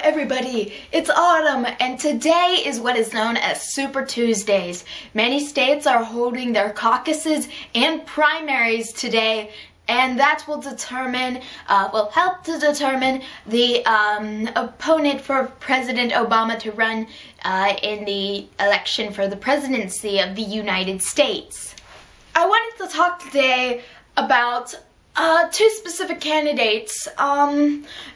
everybody, it's autumn and today is what is known as Super Tuesdays. Many states are holding their caucuses and primaries today, and that will determine, will help to determine the opponent for President Obama to run in the election for the presidency of the United States. I wanted to talk today about two specific candidates,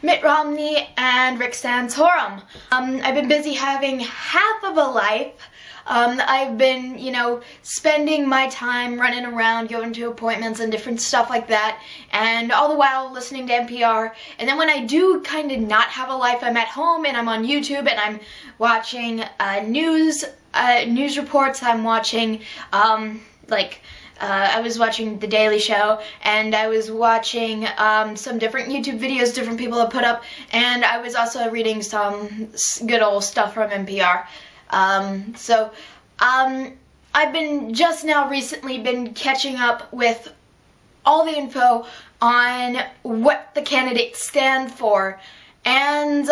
Mitt Romney and Rick Santorum. I've been busy having half of a life. I've been, spending my time running around, going to appointments and different stuff like that, and all the while listening to NPR. And then when I do kind of not have a life, I'm at home and I'm on YouTube and I'm watching news reports. I'm watching, I was watching The Daily Show, and I was watching some different YouTube videos different people have put up, and I was also reading some good old stuff from NPR. I've been just now recently been catching up with all the info on what the candidates stand for, and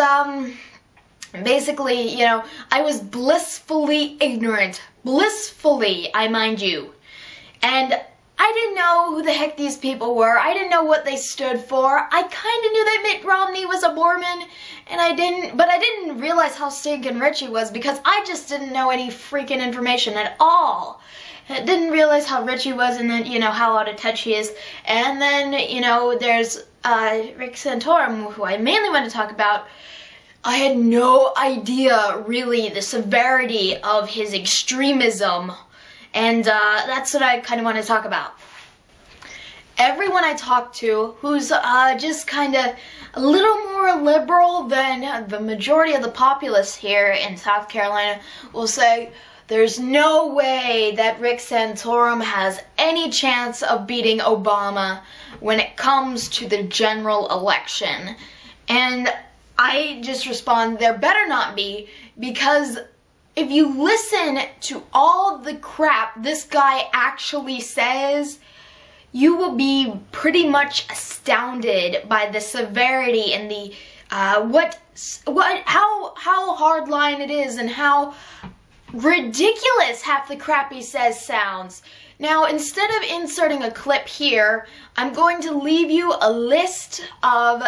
basically, I was blissfully ignorant. Blissfully, I mind you. And I didn't know who the heck these people were. I didn't know what they stood for. I kind of knew that Mitt Romney was a Mormon, and I didn't realize how stinking rich he was because I just didn't know any freaking information at all. I didn't realize how rich he was and then, how out of touch he is. And then, there's Rick Santorium, who I mainly want to talk about. I had no idea, really, the severity of his extremism. And that's what I kind of want to talk about. Everyone I talk to who's just kind of a little more liberal than the majority of the populace here in South Carolina will say there's no way that Rick Santorum has any chance of beating Obama when it comes to the general election. And I just respond, there better not be, because if you listen to all the crap this guy actually says, you will be pretty much astounded by the severity and the how hardline it is and how ridiculous half the crap he says sounds. Now, instead of inserting a clip here, I'm going to leave you a list of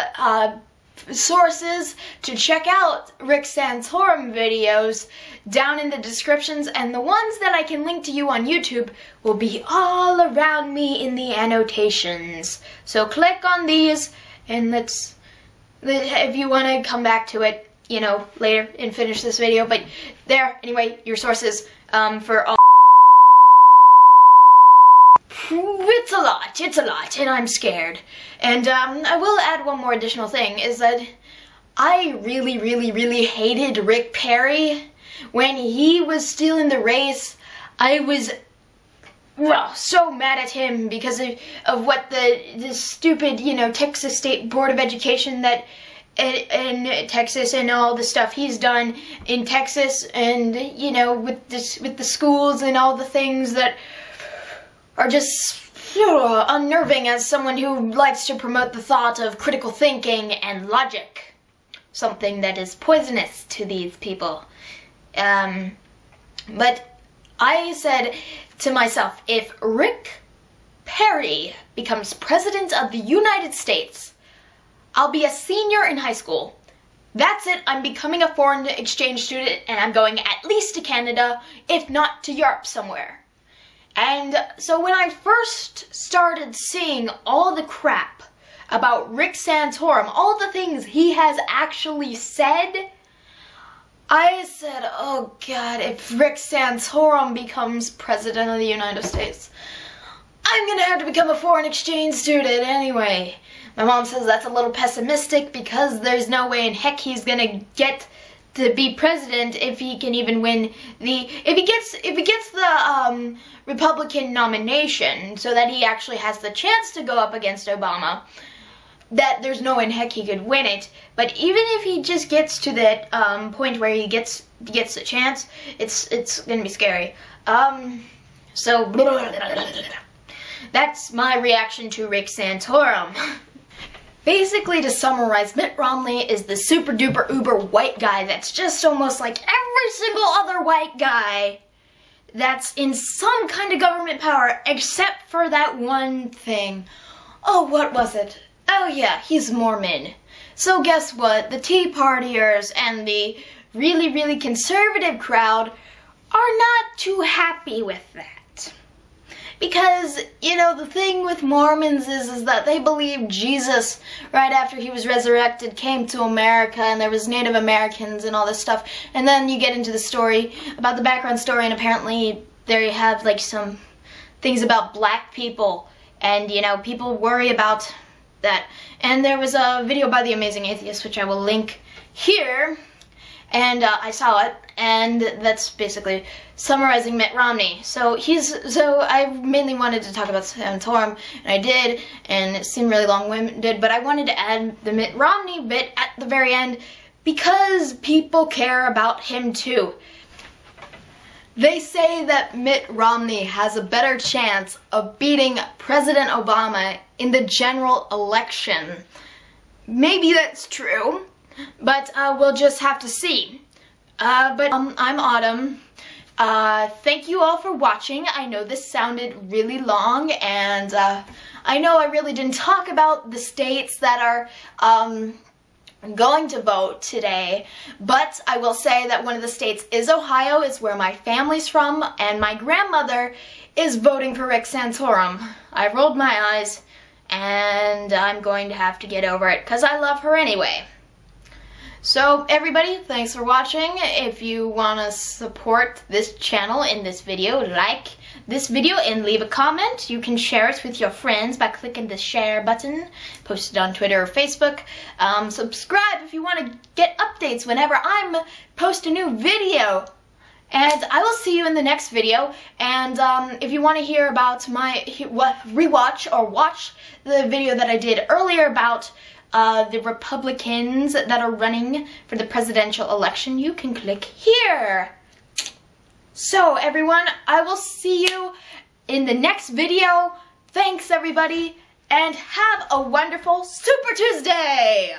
sources to check out Rick Santorum videos down in the descriptions, and the ones that I can link to you on YouTube will be all around me in the annotations. So click on these, and if you want to come back to it, later and finish this video, but there, anyway, your sources for all. It's a lot, and I'm scared. And I will add one more additional thing, is that I really, really, really hated Rick Perry. When he was still in the race, I was, so mad at him because of what the stupid, Texas State Board of Education that in Texas and all the stuff he's done in Texas, and, with the schools and all the things that are just unnerving as someone who likes to promote the thought of critical thinking and logic. Something that is poisonous to these people. But I said to myself, if Rick Perry becomes president of the United States, I'll be a senior in high school. That's it, I'm becoming a foreign exchange student, and I'm going at least to Canada, if not to Europe somewhere. And so when I first started seeing all the crap about Rick Santorum, all the things he has actually said, I said, oh God, if Rick Santorum becomes president of the United States, I'm gonna have to become a foreign exchange student anyway. My mom says that's a little pessimistic because there's no way in heck he's gonna get to be president if he can even win if he gets the Republican nomination, so that he actually has the chance to go up against Obama. That there's no way in heck he could win it. But even if he just gets to that point where he gets the chance, it's gonna be scary. So that's my reaction to Rick Santorum. Basically, to summarize, Mitt Romney is the super duper uber white guy that's just almost like every single other white guy that's in some kind of government power, except for that one thing. Oh, what was it? Oh yeah, he's Mormon. So guess what? The Tea Partiers and the really, really conservative crowd are not too happy with that. Because, you know, the thing with Mormons is that they believe Jesus, right after he was resurrected, came to America, and there was Native Americans and all this stuff. And then you get into the story, about the background story, and apparently they have, like, some things about black people. And, you know, people worry about that. And there was a video by The Amazing Atheist, which I will link here. And I saw it, and that's basically summarizing Mitt Romney. So I mainly wanted to talk about Santorum, and I did, and it seemed really long-winded, but I wanted to add the Mitt Romney bit at the very end because people care about him too. They say that Mitt Romney has a better chance of beating President Obama in the general election. Maybe that's true. But we'll just have to see. I'm Autumn. Thank you all for watching. I know this sounded really long, and I know I really didn't talk about the states that are going to vote today, but I will say that one of the states is Ohio, is where my family's from, and my grandmother is voting for Rick Santorium. I rolled my eyes, and I'm going to have to get over it, because I love her anyway. So everybody, thanks for watching. If you want to support this channel in this video, like this video and leave a comment. You can share it with your friends by clicking the share button. Post it on Twitter or Facebook. Subscribe if you want to get updates whenever I'm post a new video. And I will see you in the next video. And if you want to hear about my rewatch or watch the video that I did earlier about the Republicans that are running for the presidential election, you can click here. So everyone, I will see you in the next video. Thanks everybody, and have a wonderful Super Tuesday!